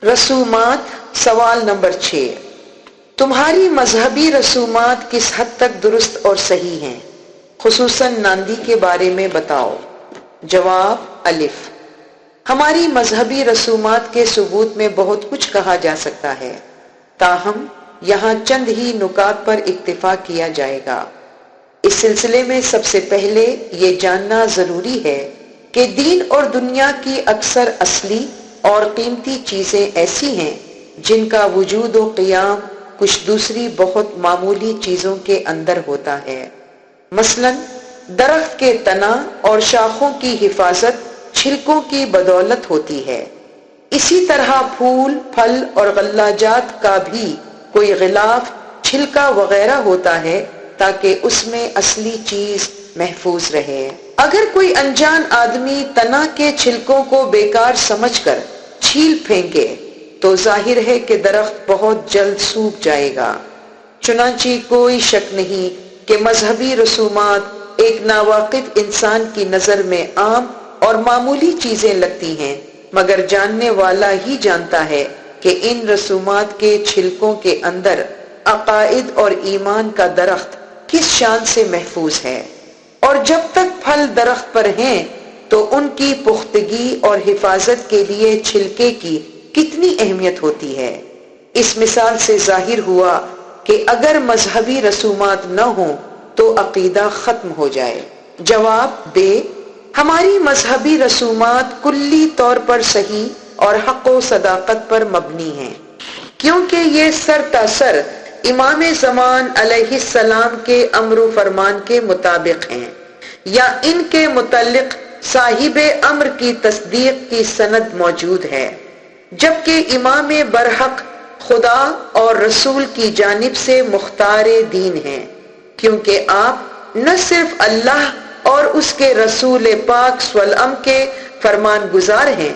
رسومات سوال نمبر 6، تمہاری مذہبی رسومات کس حد تک درست اور صحیح ہیں؟ خصوصاً ناندی کے بارے میں بتاؤ۔ جواب الف، ہماری مذہبی رسومات کے ثبوت میں بہت کچھ کہا جا سکتا ہے، تاہم یہاں چند ہی نکات پر اکتفا کیا جائے گا۔ اس سلسلے میں سب سے پہلے یہ جاننا ضروری ہے کہ دین اور دنیا کی اکثر اصلی اور قیمتی چیزیں ایسی ہیں جن کا وجود و قیام کچھ دوسری بہت معمولی چیزوں کے اندر ہوتا ہے۔ مثلا درخت کے تنا اور شاخوں کی حفاظت چھلکوں کی بدولت ہوتی ہے، اسی طرح پھول، پھل اور غلہ جات کا بھی کوئی غلاف، چھلکا وغیرہ ہوتا ہے تاکہ اس میں اصلی چیز محفوظ رہے۔ اگر کوئی انجان آدمی تنا کے چھلکوں کو بیکار سمجھ کر چھیل پھینکے تو ظاہر ہے کہ درخت بہت جلد سوکھ جائے گا۔ چنانچہ کوئی شک نہیں کہ مذہبی رسومات ایک ناواقف انسان کی نظر میں عام اور معمولی چیزیں لگتی ہیں، مگر جاننے والا ہی جانتا ہے کہ ان رسومات کے چھلکوں کے اندر عقائد اور ایمان کا درخت کس شان سے محفوظ ہے، اور جب تک پھل درخت پر ہیں تو ان کی پختگی اور حفاظت کے لیے چھلکے کی کتنی اہمیت ہوتی ہے۔ اس مثال سے ظاہر ہوا کہ اگر مذہبی رسومات نہ ہوں تو عقیدہ ختم ہو جائے۔ جواب دے، ہماری مذہبی رسومات کلی طور پر صحیح اور حق و صداقت پر مبنی ہیں، کیونکہ یہ سر تاسر امام زمان علیہ السلام کے امر و فرمان کے مطابق ہیں، یا ان کے متعلق صاحب امر کی تصدیق کی سند موجود ہے، جبکہ امام برحق خدا اور رسول کی جانب سے مختار دین ہیں، کیونکہ آپ نہ صرف اللہ اور اس کے رسول پاک صلی اللہ علیہ وسلم کے فرمان گزار ہیں،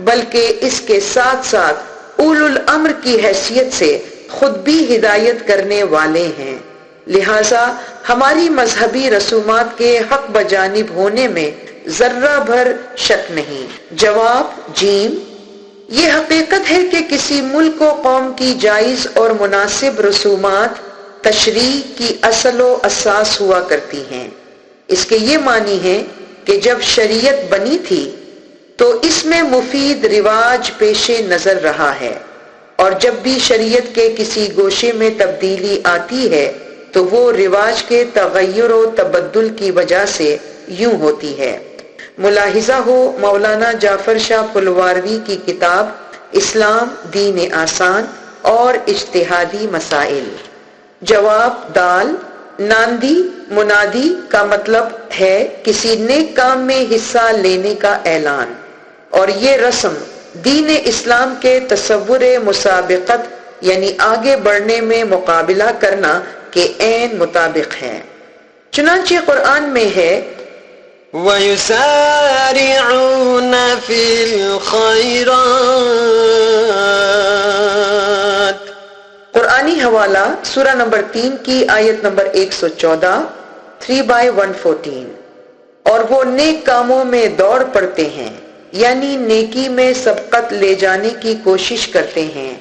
بلکہ اس کے ساتھ ساتھ اولو الامر کی حیثیت سے خود بھی ہدایت کرنے والے ہیں۔ لہذا ہماری مذہبی رسومات کے حق بجانب ہونے میں ذرہ بھر شک نہیں۔ جواب جیم، یہ حقیقت ہے کہ کسی ملک و قوم کی جائز اور مناسب رسومات تشریع کی اصل و اساس ہوا کرتی ہیں۔ اس کے یہ معنی ہے کہ جب شریعت بنی تھی تو اس میں مفید رواج پیش نظر رہا ہے، اور جب بھی شریعت کے کسی گوشے میں تبدیلی آتی ہے تو وہ رواج کے تغیر و تبدل کی وجہ سے یوں ہوتی ہے۔ ملاحظہ ہو مولانا جعفر شاہ پلواروی کی کتاب اسلام دین آسان اور اجتہادی مسائل۔ جواب دال، ناندی منادی کا مطلب ہے کسی نیک کام میں حصہ لینے کا اعلان، اور یہ رسم دین اسلام کے تصور مسابقت یعنی آگے بڑھنے میں مقابلہ کرنا کے عین مطابق ہے۔ چنانچہ قرآن میں ہے وَيُسَارِعُونَ فِي الْخَيْرَاتِ۔ قرآنی حوالہ سورہ نمبر 3 کی آیت نمبر 114، 3/114، اور وہ نیک کاموں میں دوڑ پڑتے ہیں، یعنی نیکی میں سبقت لے جانے کی کوشش کرتے ہیں۔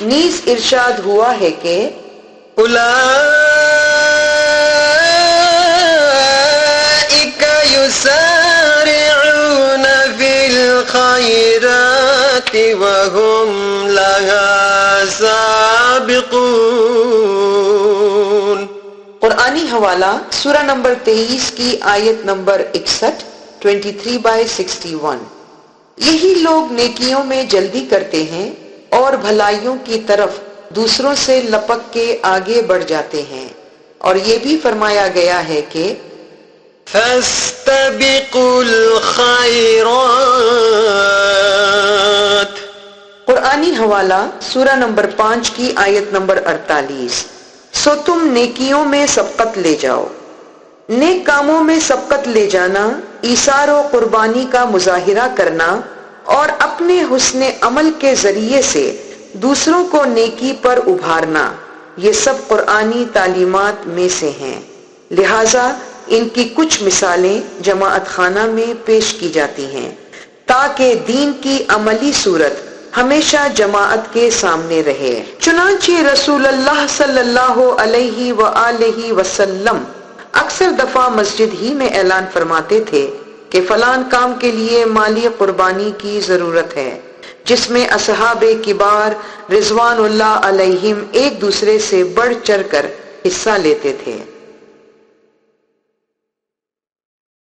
نیز ارشاد ہوا ہے کہ أُولَئِكَ يُسَارِعُونَ فِي الْخَيْرَاتِ وَهُمْ لَهَا سَابِقُونَ۔ قرآنی حوالہ سورہ نمبر 23 کی آیت نمبر 61، 23/61، یہی لوگ نیکیوں میں جلدی کرتے ہیں اور بھلائیوں کی طرف دوسروں سے لپک کے آگے بڑھ جاتے ہیں، اور یہ بھی فرمایا گیا ہے کہ فَاسْتَبِقُوا الْخَيْرَاتِ۔ قرآنی حوالہ سورہ نمبر 5 کی آیت نمبر 48، سو تم نیکیوں میں سبقت لے جاؤ۔ نیک کاموں میں سبقت لے جانا، ایثار و قربانی کا مظاہرہ کرنا اور اپنے حسن عمل کے ذریعے سے دوسروں کو نیکی پر ابھارنا، یہ سب قرآنی تعلیمات میں سے ہیں۔ لہٰذا ان کی کچھ مثالیں جماعت خانہ میں پیش کی جاتی ہیں تاکہ دین کی عملی صورت ہمیشہ جماعت کے سامنے رہے۔ چنانچہ رسول اللہ صلی اللہ علیہ وآلہ وسلم اکثر دفعہ مسجد ہی میں اعلان فرماتے تھے کہ فلان کام کے لیے مالی قربانی کی ضرورت ہے، جس میں اصحاب کبار رضوان اللہ علیہم ایک دوسرے سے بڑھ چڑھ کر حصہ لیتے تھے۔